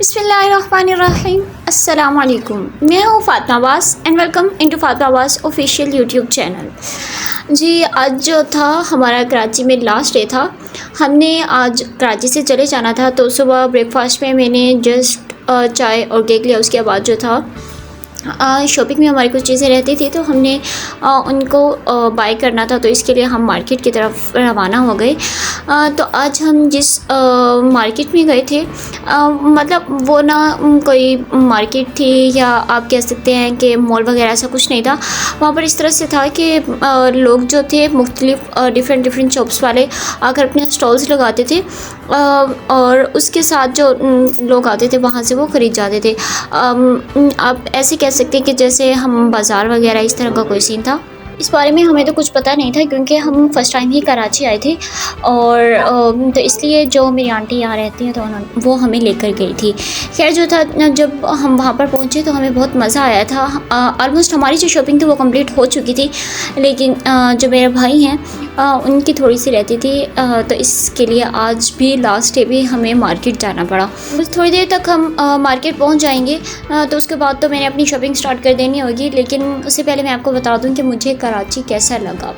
बिस्मिल्लाहिर्रहमानिर्रहीम। अस्सलाम वालेकुम। मैं हूँ Fatima Abbas and welcome into Fatima Abbas official YouTube channel. जी, आज जो था हमारा कराची में लास्ट डे था। हमने आज कराची से चले जाना था, तो सुबह ब्रेकफास्ट में मैंने जस्ट चाय और केक लिया। उसके बाद जो था शॉपिंग में हमारी कुछ चीज़ें रहती थी, तो हमने उनको बाय करना था, तो इसके लिए हम मार्केट की तरफ रवाना हो गए। तो आज हम जिस मार्केट में गए थे, मतलब वो ना कोई मार्केट थी, या आप कह सकते हैं कि मॉल वगैरह ऐसा कुछ नहीं था। वहाँ पर इस तरह से था कि लोग जो थे मुख्तलिफ डिफरेंट शॉप्स वाले आकर अपने स्टॉल्स लगाते थे, और उसके साथ जो लोग आते थे वहाँ से वो ख़रीद जाते थे। आप ऐसे कह सकते हैं कि जैसे हम बाज़ार वगैरह इस तरह का कोई सीन था। इस बारे में हमें तो कुछ पता नहीं था, क्योंकि हम फ़र्स्ट टाइम ही कराची आए थे, और तो इसलिए जो मेरी आंटी यहाँ रहती हैं, तो वो हमें लेकर गई थी। खैर जो था, जब हम वहाँ पर पहुँचे तो हमें बहुत मज़ा आया था। ऑलमोस्ट हमारी जो शॉपिंग थी वो कंप्लीट हो चुकी थी, लेकिन जो मेरे भाई हैं उनकी थोड़ी सी रहती थी, तो इसके लिए आज भी लास्ट डे भी हमें मार्केट जाना पड़ा। बस थोड़ी देर तक हम मार्केट पहुँच जाएंगे, तो उसके बाद तो मैंने अपनी शॉपिंग स्टार्ट कर देनी होगी। लेकिन उससे पहले मैं आपको बता दूं कि मुझे कराची कैसा लगा।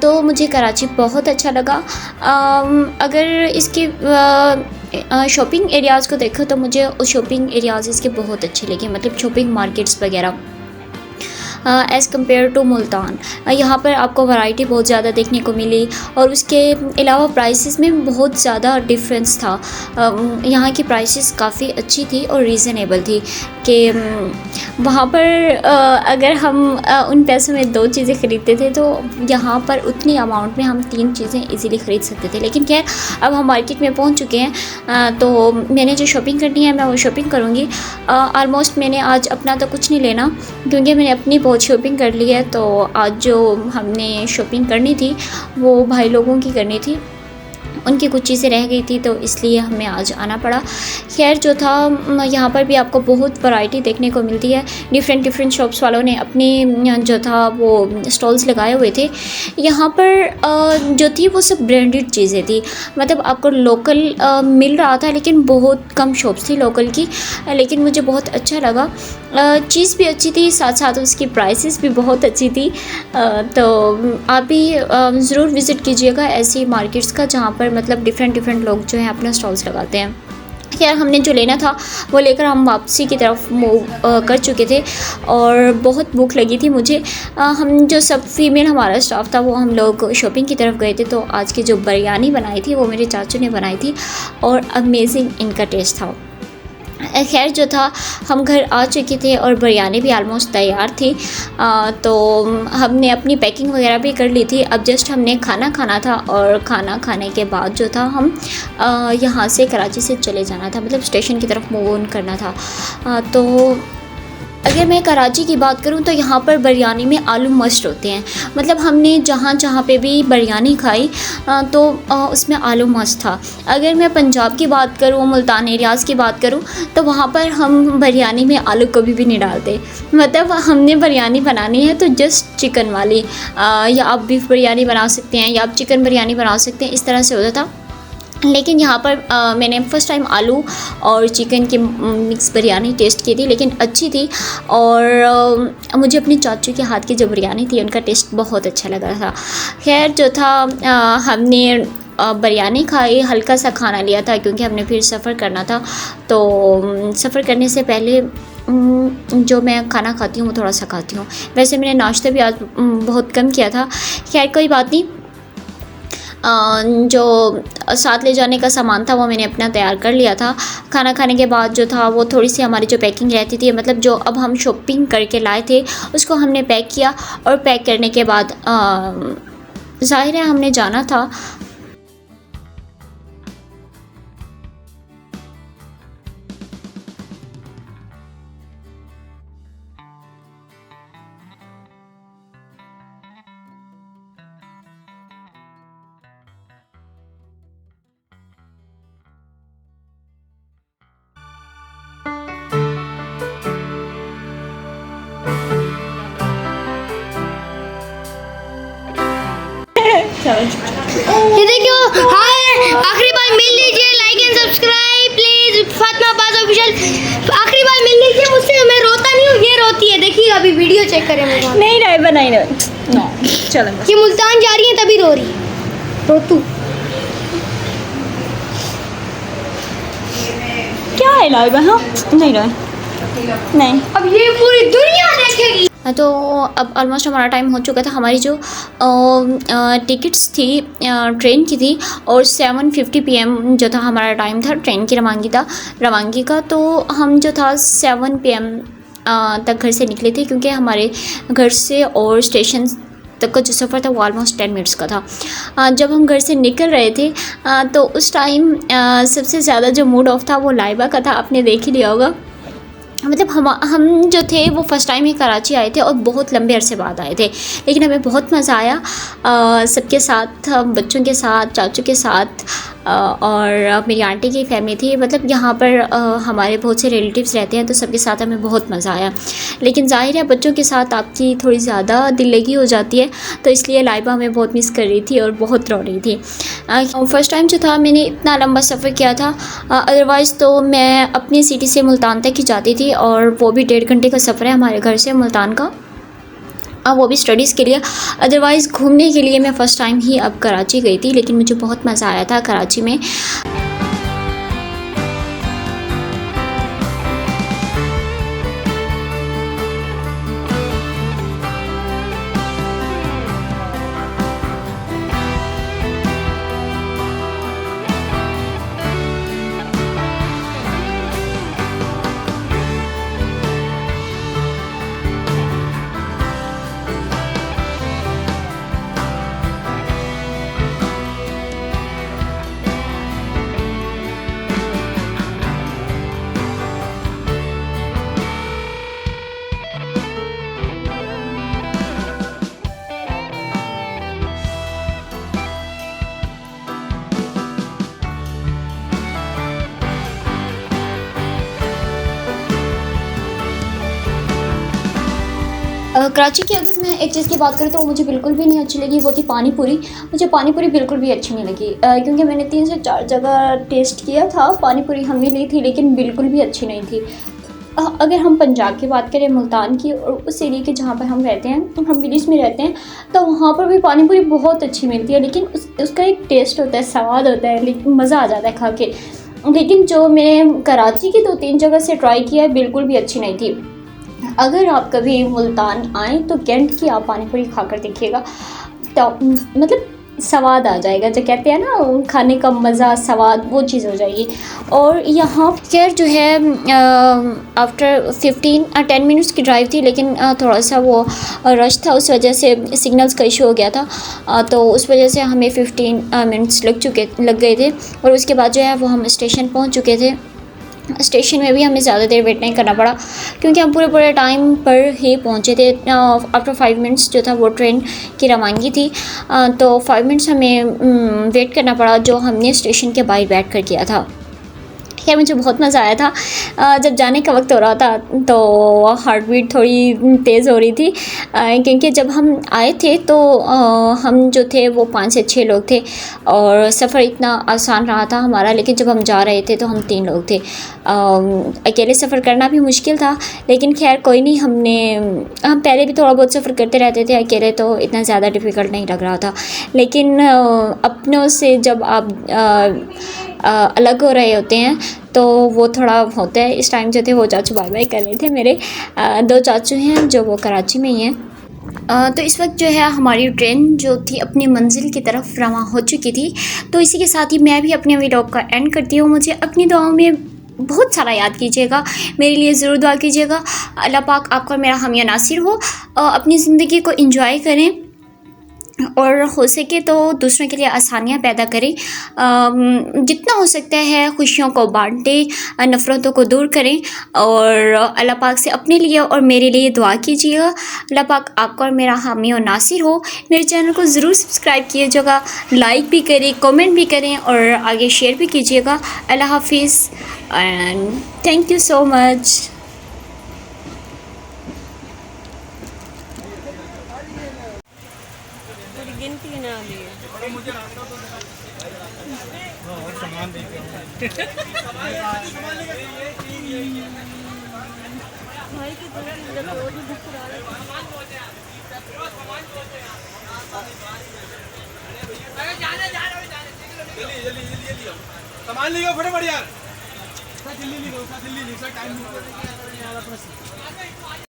तो मुझे कराची बहुत अच्छा लगा। अगर इसकी शॉपिंग एरियाज़ को देखो तो मुझे शॉपिंग एरियाज़ इसके बहुत अच्छे लगे, मतलब शॉपिंग मार्केट्स वगैरह एज़ कम्पेयर टू मुल्तान। यहाँ पर आपको वैरायटी बहुत ज़्यादा देखने को मिली, और उसके अलावा प्राइसेस में बहुत ज़्यादा डिफरेंस था। यहाँ की प्राइसेस काफ़ी अच्छी थी और रीज़नेबल थी, कि वहाँ पर अगर हम उन पैसों में 2 चीज़ें ख़रीदते थे, तो यहाँ पर उतनी अमाउंट में हम 3 चीज़ें इजीली ख़रीद सकते थे। लेकिन खैर, अब हम मार्केट में पहुँच चुके हैं, तो मैंने जो शॉपिंग करनी है मैं वो शॉपिंग करूँगी। ऑलमोस्ट मैंने आज अपना तो कुछ नहीं लेना, क्योंकि मैंने अपनी बहुत शॉपिंग कर ली है। तो आज जो हमने शॉपिंग करनी थी वो भाई लोगों की करनी थी, उनकी कुछ चीज़ें रह गई थी, तो इसलिए हमें आज आना पड़ा। खैर जो था, यहाँ पर भी आपको बहुत वैरायटी देखने को मिलती है। डिफरेंट शॉप्स वालों ने अपने जो था वो स्टॉल्स लगाए हुए थे। यहाँ पर जो थी वो सब ब्रांडेड चीज़ें थी, मतलब आपको लोकल मिल रहा था, लेकिन बहुत कम शॉप्स थी लोकल की। लेकिन मुझे बहुत अच्छा लगा, चीज़ भी अच्छी थी, साथ साथ उसकी प्राइसेस भी बहुत अच्छी थी। तो आप भी ज़रूर विज़िट कीजिएगा ऐसी मार्केट्स का, जहाँ पर मतलब डिफरेंट लोग जो हैं अपना स्टॉल्स लगाते हैं। खैर, हमने जो लेना था वो लेकर हम वापसी की तरफ मूव कर चुके थे, और बहुत भूख लगी थी मुझे। हम जो सब फीमेल हमारा स्टाफ था वो हम लोग शॉपिंग की तरफ गए थे। तो आज की जो बिरयानी बनाई थी वो मेरे चाचू ने बनाई थी, और अमेजिंग इनका टेस्ट था। खैर जो था, हम घर आ चुके थे और बिरयानी भी आलमोस्ट तैयार थी। तो हमने अपनी पैकिंग वगैरह भी कर ली थी। अब जस्ट हमने खाना खाना था, और खाना खाने के बाद जो था हम यहाँ से कराची से चले जाना था, मतलब स्टेशन की तरफ मूव ऑन करना था। तो अगर मैं कराची की बात करूं तो यहाँ पर बिरयानी में आलू मस्ट होते हैं। मतलब हमने जहाँ पे भी बिरयानी खाई तो उसमें आलू मस्ट था। अगर मैं पंजाब की बात करूँ, मुल्तान एरियाज़ की बात करूँ, तो वहाँ पर हम बिरयानी में आलू कभी भी नहीं डालते। मतलब हमने बिरयानी बनानी है तो जस्ट चिकन वाली, या आप बीफ बिरयानी बना सकते हैं, या आप चिकन बिरयानी बना सकते हैं, इस तरह से होता था। लेकिन यहाँ पर मैंने फ़र्स्ट टाइम आलू और चिकन की मिक्स बिरयानी टेस्ट की थी, लेकिन अच्छी थी। और मुझे अपने चाचू के हाथ की जो बिरयानी थी उनका टेस्ट बहुत अच्छा लगा था। खैर जो था, हमने बिरयानी खाई, हल्का सा खाना लिया था, क्योंकि हमने फिर सफ़र करना था। तो सफ़र करने से पहले जो मैं खाना खाती हूँ वो थोड़ा सा खाती हूँ। वैसे मैंने नाश्ता भी आज बहुत कम किया था। खैर कोई बात नहीं। जो साथ ले जाने का सामान था वो मैंने अपना तैयार कर लिया था। खाना खाने के बाद जो था वो थोड़ी सी हमारी जो पैकिंग रहती थी, मतलब जो अब हम शॉपिंग करके लाए थे उसको हमने पैक किया, और पैक करने के बाद ज़ाहिर है हमने जाना था। ऑफिशियल आखिरी बार मिल रही थी मुझसे, मैं रोता नहीं हूँ, ये रोती है। देखिए अभी वीडियो चेक करें मेरा। नहीं रहे बनाई रहे नो चलो कि मुल्तान जा रही है तभी रो रही, रो तू। क्या है लाइव हाँ नहीं रहे नहीं अब ये पूरी दुनिया देखेगी। तो अब ऑलमोस्ट हमारा टाइम हो चुका था। हमारी जो टिकट्स थी ट्रेन की थी और 7:50 PM जो था हमारा टाइम था ट्रेन की रवानगी का। तो हम जो था 7 PM तक घर से निकले थे, क्योंकि हमारे घर से और स्टेशन तक का जो सफ़र था वो ऑलमोस्ट 10 मिनट्स का था। जब हम घर से निकल रहे थे तो उस टाइम सबसे ज़्यादा जो मूड ऑफ था वो लाइबा का था। आपने देख ही लिया होगा। मतलब हम जो थे वो फ़र्स्ट टाइम ही कराची आए थे और बहुत लंबे अरसे बाद आए थे, लेकिन हमें बहुत मज़ा आया सबके साथ, बच्चों के साथ, चाचू के साथ और मेरी आंटी की फैमिली थी। मतलब यहाँ पर हमारे बहुत से रिलेटिव्स रहते हैं, तो सबके साथ हमें बहुत मज़ा आया। लेकिन ज़ाहिर है बच्चों के साथ आपकी थोड़ी ज़्यादा दिल लगी हो जाती है, तो इसलिए लाइबा हमें बहुत मिस कर रही थी और बहुत रो रही थी। फ़र्स्ट टाइम जो था मैंने इतना लंबा सफ़र किया था, अदरवाइज़ तो मैं अपनी सिटी से मुल्तान तक ही जाती थी, और वो भी 1.5 घंटे का सफ़र है हमारे घर से मुल्तान का, वो भी स्टडीज़ के लिए। अदरवाइज़ घूमने के लिए मैं फ़र्स्ट टाइम ही अब कराची गई थी, लेकिन मुझे बहुत मज़ा आया था कराची में। कराची की अगर मैं एक चीज़ की बात करूँ तो वो मुझे बिल्कुल भी नहीं अच्छी लगी, वो थी पानी पूरी। मुझे पानी पूरी बिल्कुल भी अच्छी नहीं लगी, क्योंकि मैंने 3 से 4 जगह टेस्ट किया था। पानी पूरी हमने ली थी लेकिन बिल्कुल भी अच्छी नहीं थी। अगर हम पंजाब की बात करें, मुल्तान की, और उस एरिया की जहाँ पर हम रहते हैं, हम विलेज में रहते हैं, तो वहाँ पर भी पानी पूरी बहुत अच्छी मिलती है, लेकिन उसका एक टेस्ट होता है, स्वाद होता है, लेकिन मज़ा आ जाता है खा के। लेकिन जो मैंने कराची की 2-3 जगह से ट्राई किया है बिल्कुल भी अच्छी नहीं थी। अगर आप कभी मुल्तान आएँ तो कैंट की आप पानी पूरी खाकर देखिएगा, तो मतलब स्वाद आ जाएगा, जो कहते हैं ना खाने का मज़ा, स्वाद, वो चीज़ हो जाएगी। और यहाँ खैर जो है आफ्टर 10 मिनट्स की ड्राइव थी, लेकिन थोड़ा सा वो रश था, उस वजह से सिग्नल्स का इशू हो गया था, तो उस वजह से हमें 15 मिनट्स लग गए थे। और उसके बाद जो है वो हम स्टेशन पहुँच चुके थे। स्टेशन में भी हमें ज़्यादा देर वेट नहीं करना पड़ा, क्योंकि हम पूरे टाइम पर ही पहुँचे थे। आफ्टर 5 मिनट्स जो था वो ट्रेन की रवानगी थी, तो 5 मिनट्स हमें वेट करना पड़ा, जो हमने स्टेशन के बाहर बैठ कर किया था। खैर मुझे बहुत मज़ा आया था। जब जाने का वक्त हो रहा था तो हार्ट बीट थोड़ी तेज़ हो रही थी, क्योंकि जब हम आए थे तो हम जो थे वो 5 से 6 लोग थे, और सफ़र इतना आसान रहा था हमारा। लेकिन जब हम जा रहे थे तो हम 3 लोग थे। अकेले सफ़र करना भी मुश्किल था, लेकिन खैर कोई नहीं, हम पहले भी थोड़ा बहुत सफ़र करते रहते थे अकेले, तो इतना ज़्यादा डिफ़िकल्ट नहीं लग रहा था। लेकिन अपनों से जब आप अलग हो रहे होते हैं तो वो थोड़ा होता है। इस टाइम जो थे वो चाचू बाय बाय कर रहे थे। मेरे 2 चाचू हैं जो वो कराची में ही हैं। तो इस वक्त जो है हमारी ट्रेन जो थी अपनी मंजिल की तरफ रवाना हो चुकी थी। तो इसी के साथ ही मैं भी अपने व्लॉग का एंड करती हूँ। मुझे अपनी दुआओं में बहुत सारा याद कीजिएगा, मेरे लिए ज़रूर दुआ कीजिएगा। अल्लाह पाक आपका और मेरा हामी नासिर हो। अपनी ज़िंदगी को एंजॉय करें और हो सके तो दूसरों के लिए आसानियाँ पैदा करें। जितना हो सकता है खुशियों को बांटें, नफ़रतों को दूर करें, और अल्लाह पाक से अपने लिए और मेरे लिए दुआ कीजिएगा। अल्लाह पाक आपका और मेरा हामी और नासिर हो। मेरे चैनल को ज़रूर सब्सक्राइब कीजिएगा, लाइक भी करें, कमेंट भी करें और आगे शेयर भी कीजिएगा। अल्लाह हाफिज़ and thank you so much. गिनती ना लिए मुझे सामान सामान ले फटाफट यार, दिल्ली ले लो, दिल्ली ले, टाइम